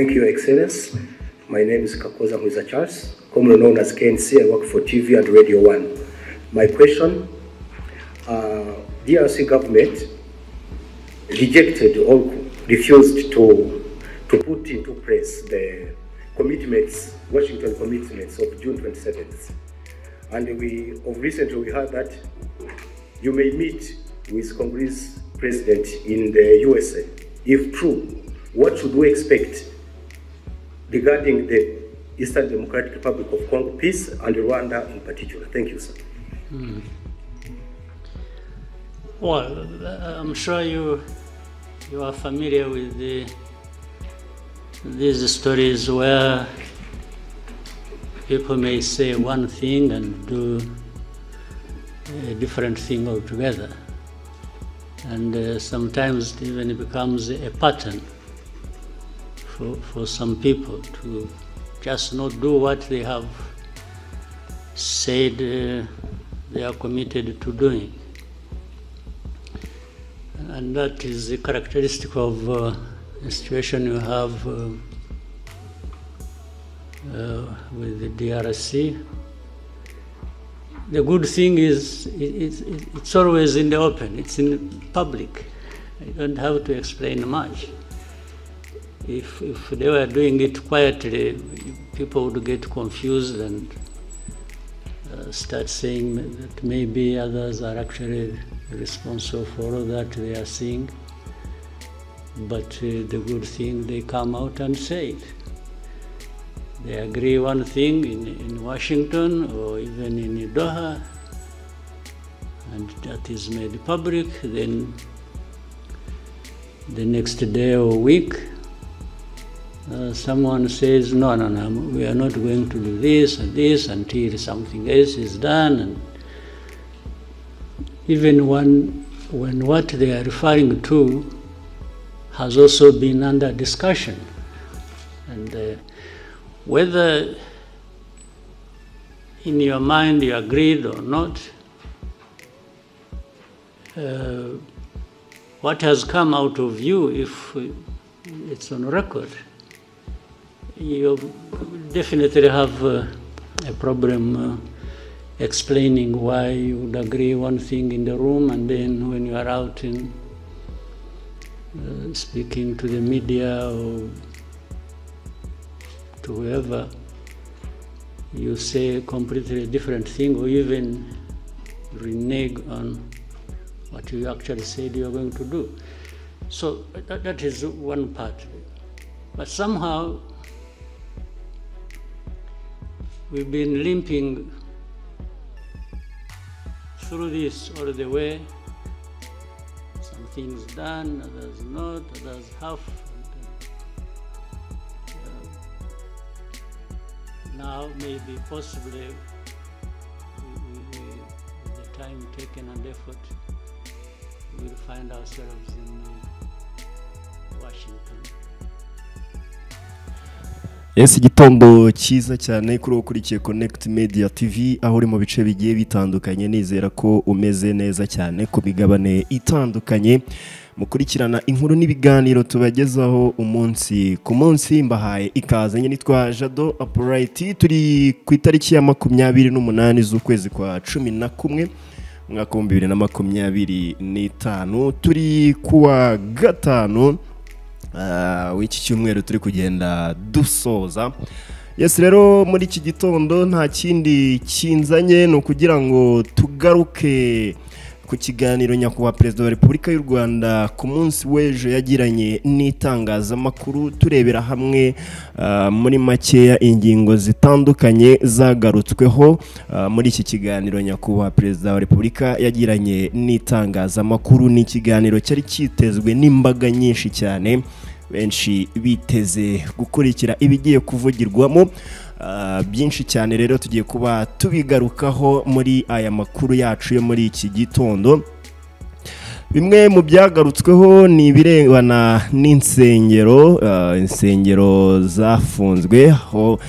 Thank you, Excellence. My name is Kakoza Mwiza Charles, commonly known as KNC. I work for TV and Radio 1. My question, DRC government rejected or refused to put into place the commitments, Washington commitments of June 27th. And recently we heard that you may meet with Congress President in the USA. If true, what should we expect regarding the Eastern Democratic Republic of Congo peace and Rwanda in particular? Thank you, sir. Well, I'm sure you are familiar with these stories where people may say one thing and do a different thing altogether. And sometimes it even becomes a pattern for some people to just not do what they have said they are committed to doing. And that is a characteristic of the situation you have with the DRC. The good thing is it's always in the open, it's in public. You don't have to explain much. If they were doing it quietly, people would get confused and start saying that maybe others are actually responsible for all that they are seeing. But the good thing, they come out and say it. They agree one thing in Washington or even in Doha, and that is made public. Then the next day or week, someone says, no, we are not going to do this and this until something else is done. And even when what they are referring to has also been under discussion. And whether in your mind you agreed or not, what has come out of you, if it's on record, you definitely have a problem explaining why you would agree one thing in the room, and then when you are out in speaking to the media or to whoever, you say a completely different thing, or even renege on what you actually said you are going to do. So that is one part. But somehow we've been limping through this all the way. Some things done, others not, others half. Now, maybe, possibly, with the time taken and effort, we'll find ourselves in Washington. Yes, igitondo cyiza cyane kuri ukurikiye Connect Media TV aho uri mu bice bigiye bitandukanye, nizera ko umeze neza cyane ku bigabane itandukanye mukurikirana inkuru n'ibiganiro tubagezaho umunsi ku munsi. Mbahaye ikaze, nitwa Jado Upright. Turi ku itariki ya 28 z'ukwezi kwa 11 mwaka wa 2025, turi kuwa gatanu w'iki cyumweru turi kugenda dusoza. Yes, rero muri iki gitondo nta kindi kinzanye no kugira ngo tugaruke ku kiganiro nyakubahwa Perezida wa Repubulika y'u Rwanda ku munsi w'ejo yagiranye n'itangazamakuru, turebera hamwe muri makeya ingingo zitandukanye zagarutsweho muri iki kiganiro nyakubahwa Perezida wa Repubulika yagiranye n'itangazamakuru. Ni ikiganiro cyari kitezwe n'imbaga nyinshi cyane, benshi biteze gukurikira ibigiye kuvugirwamo byinshi cyane. Rero tugiye kuba tubigarukaho muri aya makuru yacu yo muri iki gitondo. Bimwe mu byagarutsweho ni ibirebana n'insengero, insengero zafunzwe, aho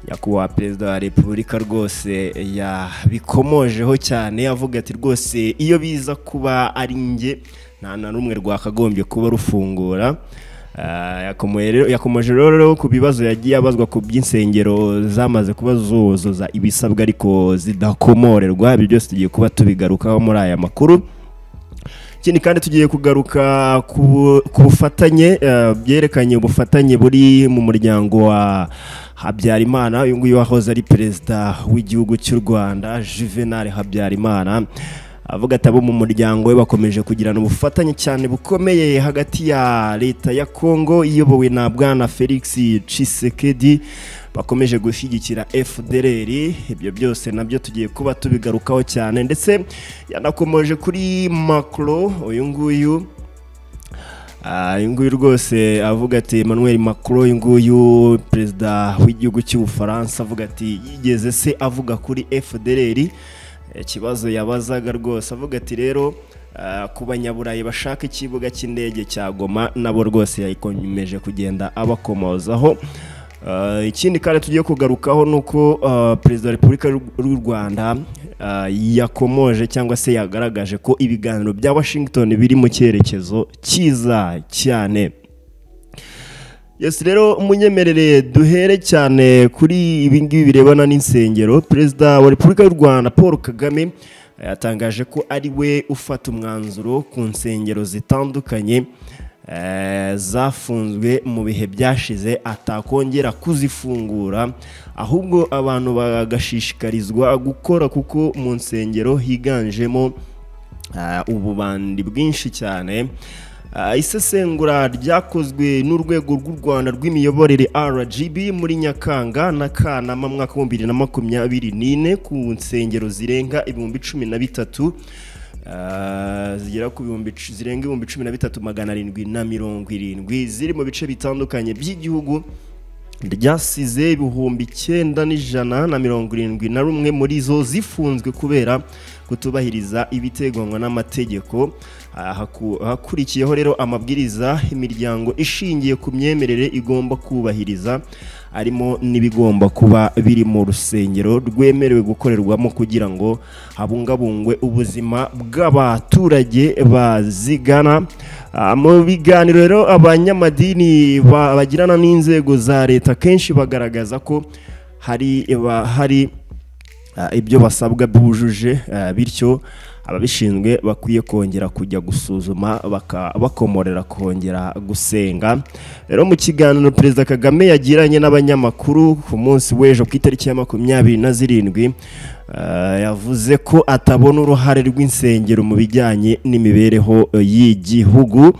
nyakubahwa Perezida wa Repubulika rwose yabikomojeho cyane, avuga ati rwose iyo biza kuba ari nge nta na rumwe rwakagombye kuba rufungura. yakomeje rero ku bibazo yagiye abazwa ku by'insengero zamaze kuba zuzuza ibisabwa ariko zidakomorerwa. Ibyo byose tugiye kuba tubigarukaho muri aya makuru. Ikindi kandi tugiye kugaruka ku bufatanye byerekanye ubufatanye buri mu muryango wa Habyarimana. Uyu nguyu wahoze ari perezida w'igihugu cy'u Rwanda Juvenal Habyarimana, avuga ati abo mu muryango we bakomeje kugirana ubufatanye cyane bukomeye hagati ya leta ya Kongo iyobowe na Bwana Felix Tshisekedi, bakomeje gushyigikira FDLR. Ibyo byose nabyo tugiye kuba tubigarukaho cyane, ndetse yanakomeje kuri Macron. Uyu nguyu rwose avuga ati Emmanuel Macron, uyu nguyu perezida w'igihugu cy'Ubufaransa, avuga ati yigeze se avuga kuri FDLR. Ikibazo yabazaga rwose avuga ati rero ku banyaburayi bashaka ikibuga cy'indege cya Goma nabo rwose yakomeje kugenda abakomozaho. Ikindi kandi tugiye kugarukaho nuko perezida wa Repubulika y'u Rwanda yakomoje cyangwa se yagaragaje ko ibiganiro bya Washington biri mu cyerekezo cyiza cyane. Yes, rero munyemerere duhere cyane kuri ibingibi birebana n'insengero. Perezida wa Repubulika y'u Rwanda Paul Kagame yatangaje ko ari we ufata umwanzuro ku nsengero zitandukanye zafunzwe mu bihe byashize atakongera kuzifungura, ahubwo abantu bagashishikarizwa gukora kuko mu nsengero higanjemo ububandi bwinshi cyane. Isesengura ryakozwe n'urwego rw'u Rwanda rw'imiyoborere RGB muri Nyakanga na Kanama mwaka wa 2024 ku nsengero zirenga 13,000 zigera ku zirenga 13,770 ziri mu bice bitandukanye by'igihugu, ryasize 9,171 muri zo zifunzwe kubera kutubahiriza ibiteganywa n'amategeko. Hakurikiyeho rero amabwiriza imiryango ishingiye ku myemerere igomba kubahiriza, arimo n'ibigomba kuba biri mu rusengero rwemerewe gukorerwamo kugira ngo habungabungwe ubuzima bw'abaturage bazigana. Mu biganiro rero abanyamadini bagirana n'inzego za leta kenshi bagaragaza ko hari ibyo basabwa bujuje, bityo ababishinzwe bakwiye kongera kujya gusuzuma bakomorera kongera gusenga. Rero mu kiganiro Perezida Kagame yagiranye n'abanyamakuru ku munsi w'ejo ku itariki ya 27 yavuze ko atabona uruhare rw'insengero mu bijyanye n'imibereho y'igihugu.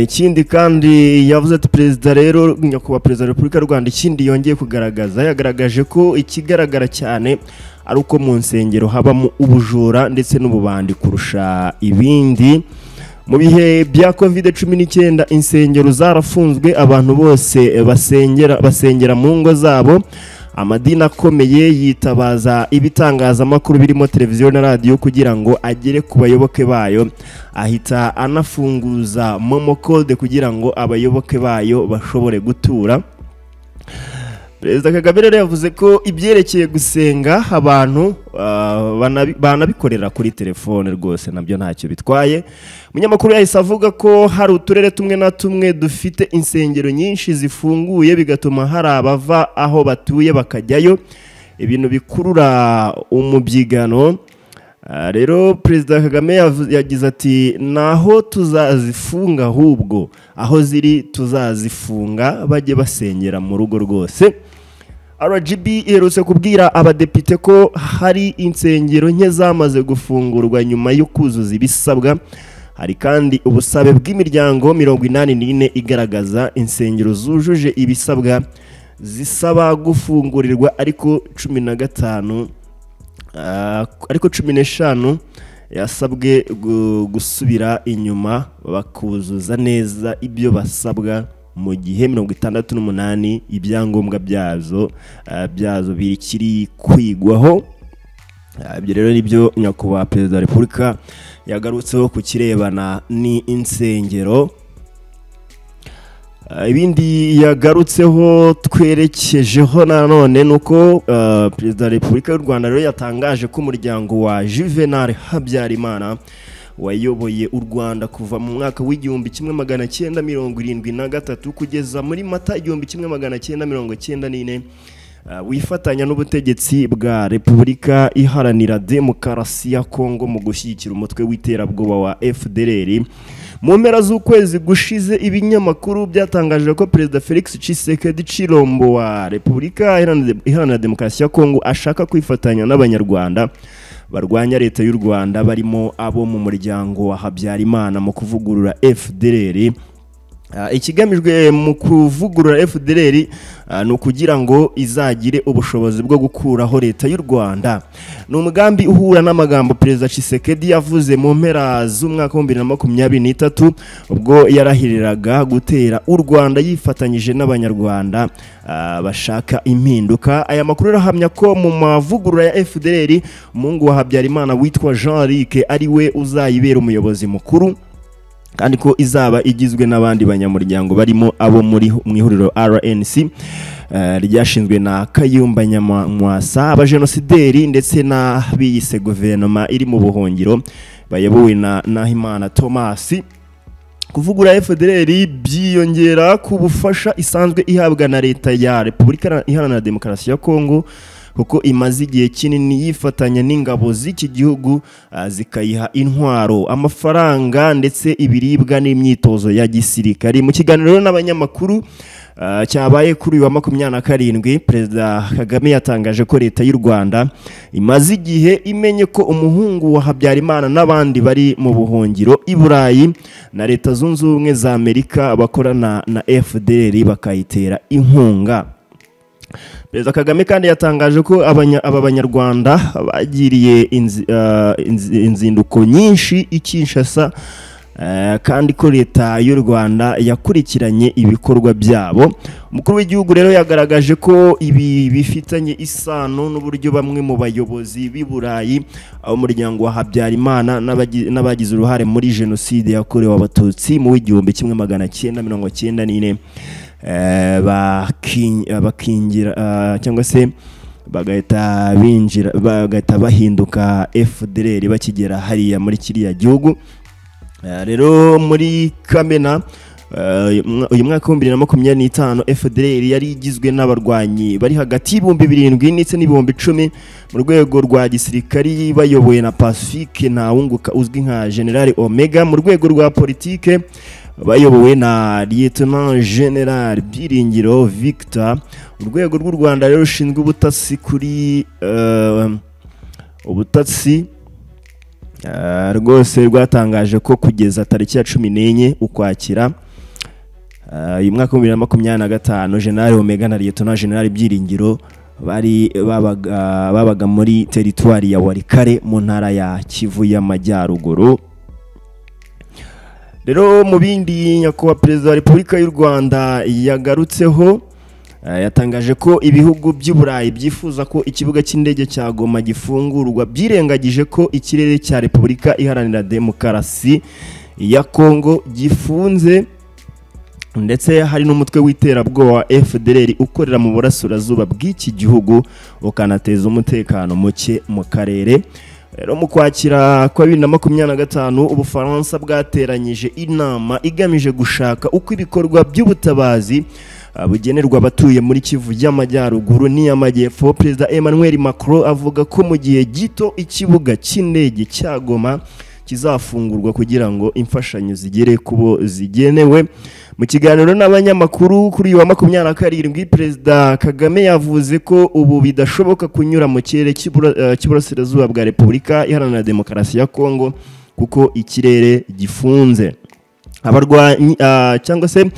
Ikindi kandi yavuze ati perezida rero nyakubahwa perezida wa Repubulika y'u Rwanda ikindi yongeye kugaragaza, yagaragaje ko ikigaragara cyane ari uko mu nsengero habamo ubujura ndetse n'ububandi kurusha ibindi. Mu bihe bya COVID-19 insengero zarafunzwe, abantu bose basengera mu ngo zabo. Amadini akomeye yitabaza ibitangazamakuru birimo televiziyo na radio kugira ngo agere ku bayoboke bayo, ahita anafunguza momo code kugira ngo abayoboke bayo bashobore gutura. Perezida Kagame rero yavuze ko ibyerekeye gusenga abantu banabikorera kuri telefone rwose nabyo ntacyo bitwaye. Umunyamakuru yahise avuga ko hari uturere tumwe na tumwe dufite insengero nyinshi zifunguye, bigatuma hari abava aho batuye bakajyayo, ibintu bikurura umubyigano. Rero Perezida Kagame yagize ati naho tuzazifunga, ahubwo aho ziri tuzazifunga bajye basengera mu rugo rwose. RGB iherutse kubwira abadepite ko hari insengero nke zamaze gufungurwa nyuma yo kuzuza ibisabwa. Hari kandi ubusabe bw'imiryango 84 igaragaza insengero zujuje ibisabwa zisaba gufungurirwa, ariko 15 yasabwe gusubira inyuma bakuzuza neza ibyo basabwa, mu gihe 68 ibyangombwa byazo bikiri kwigwaho. Ibyo rero nibyo nyakubahwa perezida wa Repubulika yagarutseho ku kirebana n'insengero. Ibindi yagarutseho twerekejeho nanone nuko perezida wa Repubulika y'u Rwanda rero yatangaje ko umuryango wa Juvenal Habyarimana wayoboye u Rwanda kuva mu mwaka w'igihumbi 1973 kugeza muri Mata 1994 wifatanya n'ubutegetsi bwa Repubulika Iharanira Demokarasi ya Kongo mu gushyigikira umutwe w'iterabwoba wa FDLR. Mu mpera z'ukwezi gushize ibinyamakuru byatangaje ko Perezida Felix Tshisekedi Tshilombo wa Repubulika Iharanira Demokarasi ya Kongo ashaka kwifatanya n'abanyarwanda barwanya leta y'u Rwanda barimo abo mu muryango wa Habyarimana mu kuvugurura FDLR. Ikigamijwe mu kuvugurura FDLR no kugira ngo izagire ubushobozi bwo gukuraho leta y'u Rwanda. Ni umugambi uhura n'amagambo Perezida Tshisekedi yavuze mu mpera z'umwaka wa 2023 ubwo yarahiriraga gutera u Rwanda yifatanyije n'abanyarwanda bashaka impinduka. Aya makuru arahamya ko mu mavugurura ya FDLR umuhungu wa Habyarimana witwa Jean-Luc ari we uzayibera umuyobozi mukuru, kandi ko izaba igizwe n'abandi banyamuryango barimo abo muri mwihuriro RNC ryashinzwe na Kayumba Nyamwasa, abajenosideri ndetse na biyise guverinoma iri mu buhungiro bayobowe na Nahimana Thomas. Kuvugura FDLR byiyongera ku bufasha isanzwe ihabwa na leta ya Repubulika Iharanira Demokarasi ya Kongo, kuko imaze igihe kinini yifatanya n'ingabo z'iki gihugu zikayiha intwaro, amafaranga ndetse ibiribwa n'imyitozo ya gisirikari. Mu kiganiro n'abanyamakuru cyabaye kuri uyu wa 27, Perezida Kagame yatangaje ko leta y'u Rwanda imaze igihe imenye ko umuhungu wa Habyarimana n'abandi bari mu buhungiro i Burayi na Leta Zunze Ubumwe za Amerika bakorana na FDLR bakayitera inkunga. Perezida Kagame kandi yatangaje ko aba banyarwanda bagiriye inzinduko nyinshi i Kinshasa, kandi ko leta y'u Rwanda yakurikiranye ibikorwa byabo. Umukuru w'igihugu rero yagaragaje ko ibi bifitanye isano n'uburyo bamwe mu bayobozi b'i Burayi abo muryango wa Habyarimana n'abagize uruhare muri jenoside yakorewe abatutsi mu 1994 bakingira cyangwa se bagahita bahinduka FDLR bakigera hariya muri kiriya gihugu. Rero muri Kamena uyu mwaka wa 2025 FDLR yari igizwe n'abarwanyi bari hagati y'ibihumbi 7 ndetse n'ibihumbi 10 mu rwego rwa gisirikari bayobowe na Pacifique Ntawunguka uzwi nka General Omega, mu rwego rwa politike bayobowe na Lieutenant General Byiringiro Victor. Urwego rw'u Rwanda rero rushinzwe ubutasi kuri ubutasi rwose rwatangaje ko kugeza tariki ya 14 Ukwakira uyu mwaka wa 2025 General Omega na Lieutenant General Byiringiro babaga muri teritwari ya Warikare mu ntara ya Kivu y'Amajyaruguru. Rero mu bindi nyakubahwa Perezida wa Repubulika y'u Rwanda yagarutseho, yatangaje ko ibihugu by'u Burayi byifuza ko ikibuga cy'indege cya Goma gifungurwa, byirengagije ko ikirere cya Repubulika Iharanira Demokarasi ya Kongo gifunze, ndetse hari n'umutwe w'iterabwoba wa FDLR ukorera mu burasirazuba bw'iki gihugu ukanateza umutekano muke mu karere. Rero mu Kwakira kwa 2025 Ubufaransa bwateranyije inama igamije gushaka uko ibikorwa by'ubutabazi bugenerwa abatuye muri Kivu y'Amajyaruguru n'iy'Amajyepfo. Perezida Emmanuel Macron avuga ko mu gihe gito ikibuga cy'indege cya Goma kizafungurwa kugira ngo imfashanyo zigere kubo zigenewe. Mu kiganiro n'abanyamakuru kuri uyu wa 27, Perezida Kagame yavuze ko ubu bidashoboka kunyura mu kirere cy'Iburasirazuba bwa Repubulika Iharanira Demokarasi ya Kongo kuko ikirere gifunze. Abarwanyi cyangwa se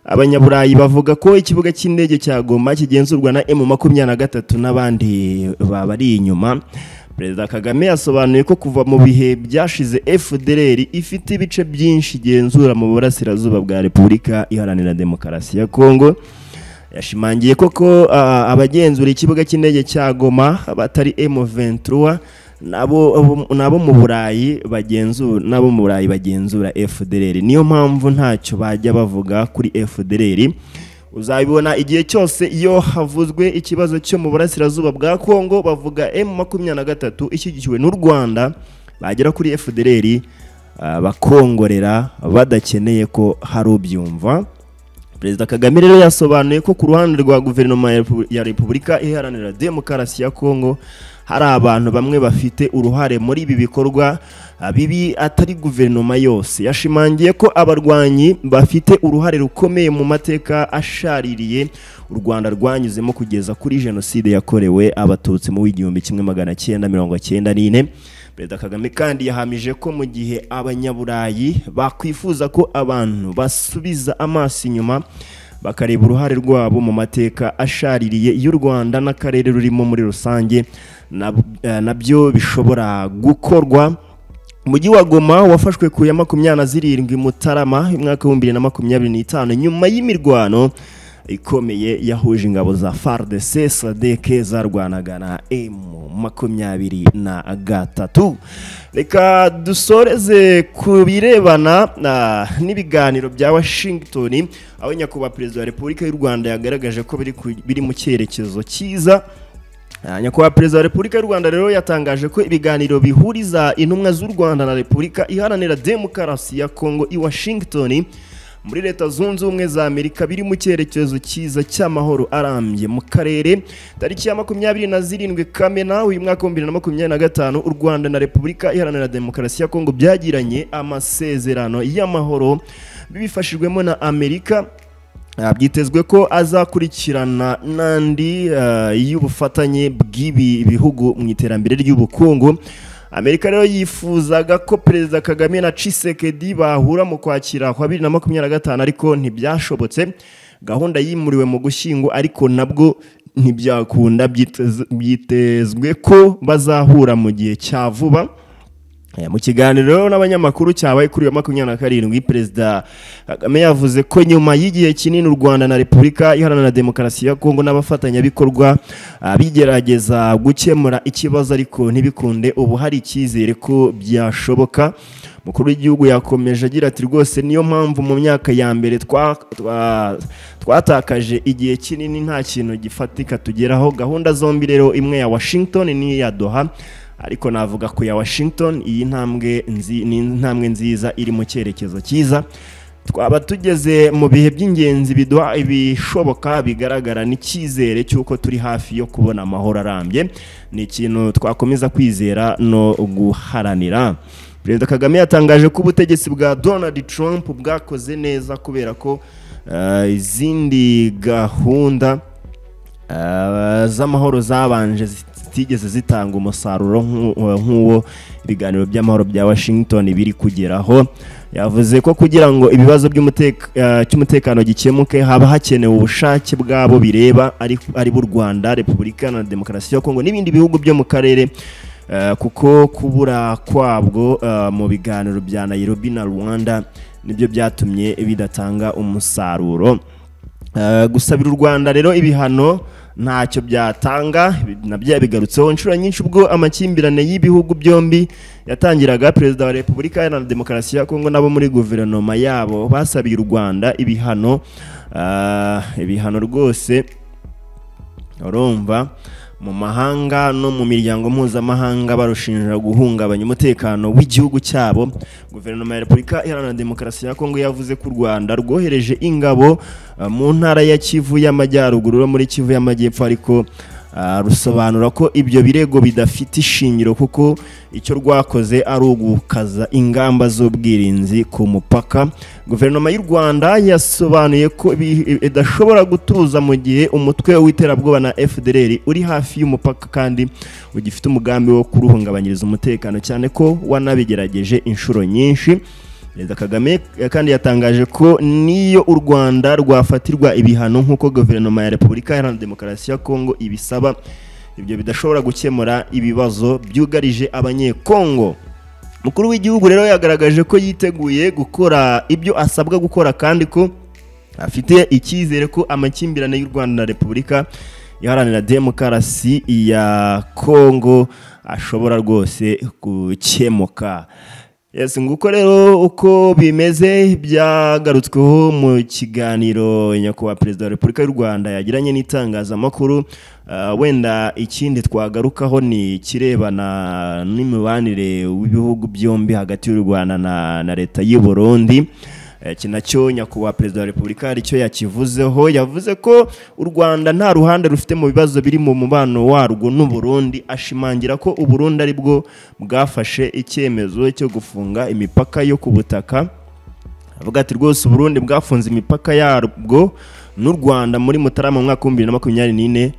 Abanyaburayi bavuga ko ikibuga cy'indege cya Goma kigenzurwa na M23 n'abandi babari inyuma. Perezida Kagame yasobanuye ko kuva mu bihe byashize FDLR ifite ibice byinshi genzura mu burasirazuba bwa Repubulika Iharanira Demokarasi ya Kongo. Yashimangiye ko abagenzura ikibuga cy'indege cya Goma batari M23 nabo mu Burayi bagenzura FDLR. Niyo mpamvu ntacyo bajya bavuga kuri FDLR. Uzabibona igihe cyose iyo havuzwe ikibazo cyo mu burasirazuba bwa Kongo bavuga M23 ishyigikiwe n'u Rwanda, bagera kuri FDLR bakongorera badakeneye ko hari ubyumva. Perezida Kagame rero yasobanuye ko ku ruhande rwa guverinoma ya Repubulika Iharanira Demokarasi ya Kongo hari abantu bamwe bafite uruhare muri ibi bikorwa bibi atari guverinoma yose. Yashimangiye ko abarwanyi bafite uruhare rukomeye mu mateka ashaririye u Rwanda rwanyuzemo kugeza kuri jenoside yakorewe abatutsi mu 1994. Perezida Kagame kandi yahamije ko mu gihe abanyaburayi bakwifuza ko abantu basubiza amaso inyuma bakareba uruhare rwabo mu mateka ashaririye y'u Rwanda n'akarere rurimo muri rusange, nabyo bishobora gukorwa. Umujyi wa Goma wafashwe ku ya 27 Mutarama mwaka 2025 nyuma y'imirwano ikomeye yahuje ingabo za FARDC SADC zarwanaga na M23. Reka dusoreze ku birebana n'ibiganiro bya Washington, aho nyakubahwa Perezida wa Repubulika y'u Rwanda yagaragaje ko biri mu cyerekezo cyiza. Nyakubahwa Perezida wa Repubulika y'u Rwanda rero yatangaje ko ibiganiro bihuriza intumwa z'u Rwanda na Repubulika Iharanira Demokarasi ya Kongo i Washington muri Leta Zunze Ubumwe za Amerika biri mu cyerekezo cyiza cy'amahoro arambye mu karere. Tariki ya 27 Kamena uyu mwaka 2025 u Rwanda na Repubulika Iharanira Demokarasi ya Kongo byagiranye amasezerano y'amahoro bibifashijwemo na Amerika. Byitezwe ko azakurikirana n'andi y'ubufatanye bw'ibi bihugu mu iterambere ry'ubukungu. Amerika rero yifuzaga ko Perezida Kagame na Tshisekedi bahura mu kwakira kwa 2025 ariko ntibyashobotse. Gahunda yimuriwe mu Gushyingo ariko nabwo ntibyakunda. Byitezwe ko bazahura mu gihe cya vuba. Mu kiganiro n'abanyamakuru cyabaye kuri 27 Perezida Kagame yavuze ko nyuma y'igihe kinini u Rwanda na Repubulika Iharanira Demokarasi ya Kongo n'abafatanyabikorwa bigerageza gukemura ikibazo ariko ntibikunde, ubu hari icyizere ko byashoboka. Mukuru w'igihugu yakomeje agira ati rwose niyo mpamvu mu myaka ya mbere twatakaje igihe kinini nta kintu gifatika tugeraho. Gahunda zombi rero, imwe ya Washington n'iya Doha, ariko navuga ko ya Washington iyi ntambwe nziza iri mu cyerekezo cyiza. Twaba tugeze mu bihe by'ingenzi biduha ibishoboka bigaragara n'icyizere cy'uko turi hafi yo kubona amahoro arambye. Ni ikintu twakomeza kwizera no guharanira. Perezida Kagame yatangaje ko ubutegetsi bwa Donald Trump bwakoze neza kubera ko izindi gahunda z'amahoro zabanje zitigeze zitanga umusaruro nk'uwo ibiganiro by'amahoro bya Washington biri kugeraho. Yavuze ko kugira ngo ibibazo cy'umutekano gikemuke haba hakenewe ubushake bwabo bireba ari b'u Rwanda, Repubulika na Demokarasi ya Kongo n'ibindi bihugu byo mu karere, kuko kubura kwabwo mu biganiro bya Nairobi na Rwanda nibyo byatumye bidatanga umusaruro. Gusabira u Rwanda rero ibihano ntacyo byatanga, nabyo bigarutseho inshuro nyinshi ubwo amakimbirane y'ibihugu byombi yatangiraga. Perezida wa Repubulika ya Demokarasi ya Kongo nabo muri guverinoma yabo basabiye u Rwanda ibihano rwose. Urumva mu mahanga no mu miryango mpuzamahanga barushinja guhungabanya umutekano w'igihugu cyabo. Guverinoma ya Repubulika Iharanira Demokarasi ya Kongo yavuze ko u Rwanda rwohereje ingabo mu ntara ya Kivu y'Amajyaruguru no muri Kivu y'Amajyepfo, ariko rusobanura ko ibyo birego bidafite ishingiro kuko icyo rwakoze ari ugukaza ingamba z'ubwirinzi ku mupaka. Guverinoma y'u Rwanda yasobanuye ko idashobora gutuza mu gihe umutwe w'iterabwoba na FDLR uri hafi y'umupaka kandi ugifite umugambi wo kuruhungabanyiriza umutekano, cyane ko wanabigerageje inshuro nyinshi. Perezida Kagame kandi yatangaje ko niyo u Rwanda rwafatirwa ibihano nk'uko guverinoma ya Repubulika Iharanira Demokarasi ya Kongo ibisaba, ibyo bidashobora gukemura ibibazo byugarije abanyekongo. Mukuru w'igihugu rero yagaragaje ko yiteguye gukora ibyo asabwa gukora kandi ko afite icyizere ko amakimbirane y'u Rwanda na Repubulika Iharanira Demokarasi ya Kongo ashobora rwose gukemuka. Yes, nguko rero uko bimeze byagarutsweho mu kiganiro nyakubahwa Perezida wa Repubulika y'u Rwanda yagiranye n'itangazamakuru wenda ikindi twagarukaho ni kirebana n'imibanire w'ibihugu byombi hagati y'u Rwanda na leta y'u Burundi. Kinacyo nyakubahwa Perezida wa Repubulika aricyo yakivuzeho, yavuze ko u Rwanda nta ruhande rufite mu bibazo biri mu mubano warwo n'u Burundi, ashimangira ko u Burundi ari bwo bwafashe icyemezo cyo gufunga imipaka yo ku butaka. Avuga ati rwose u Burundi bwafunze imipaka yarwo n'u Rwanda muri Mutarama mu mwaka wa 2024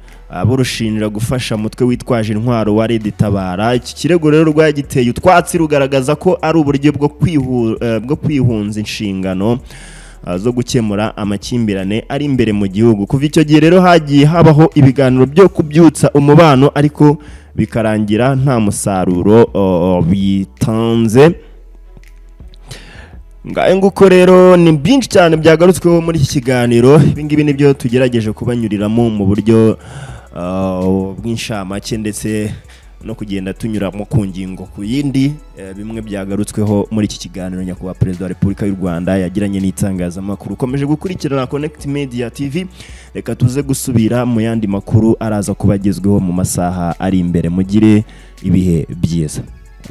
burushinjira gufasha mutwe witwaje intwaro wa Red Tabara. Iki kirego rero rwagiteye utwatsi rugaragaza ko ari uburyo bwo kwihunza inshingano zo gukemura amakimbirane ari imbere mu gihugu. Kuva icyo gihe rero hagiye habaho ibiganiro byo kubyutsa umubano ariko bikarangira nta musaruro bitanze. Ngaye nguko rero ni byinshi cyane byagarutsweho muri iki kiganiro. Ibingibi nibyo tugerageje kubanyuriramo mu buryo bw'inshamake ndetse no kugenda tunyuramo ku ngingo ku yindi. Bimwe byagarutsweho muri iki kiganiro nyakubahwa Perezida wa Repubulika y'u Rwanda yagiranye n'itangazamakuru. Ukomeje gukurikirana Connect Media TV, reka tuze gusubira mu yandi makuru araza kubagezweho mu masaha ari imbere. Mugire ibihe byiza.